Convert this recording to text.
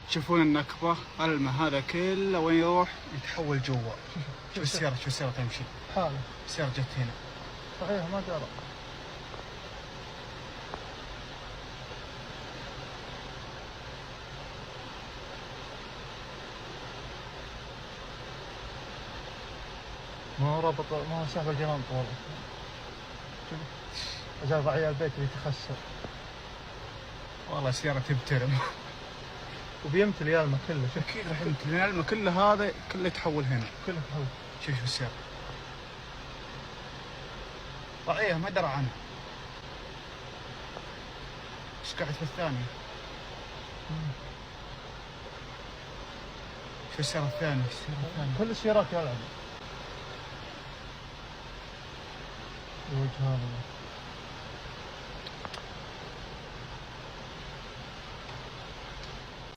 تشوفون النكبة الماء هذا كله وين يروح يتحول جوا. شوف السيارة تمشي حاله. السيارة جت هنا. صحيح ما درى. ما هو رابط، ما هو سحب الجنان طوله. شوف أجاب عيال البيت بيتخسر. والله السيارة تبترم. وبيمتلي يالمه كله. شوف أكيد راح يمتلي الماء كله، هذا كله يتحول هنا. كله تحول. شوف السيارة ضعية ما درى عنها. ايش قاعد في الثانية؟ شوف السيارة الثانية. كل السيارات يلعب. الوجه هذا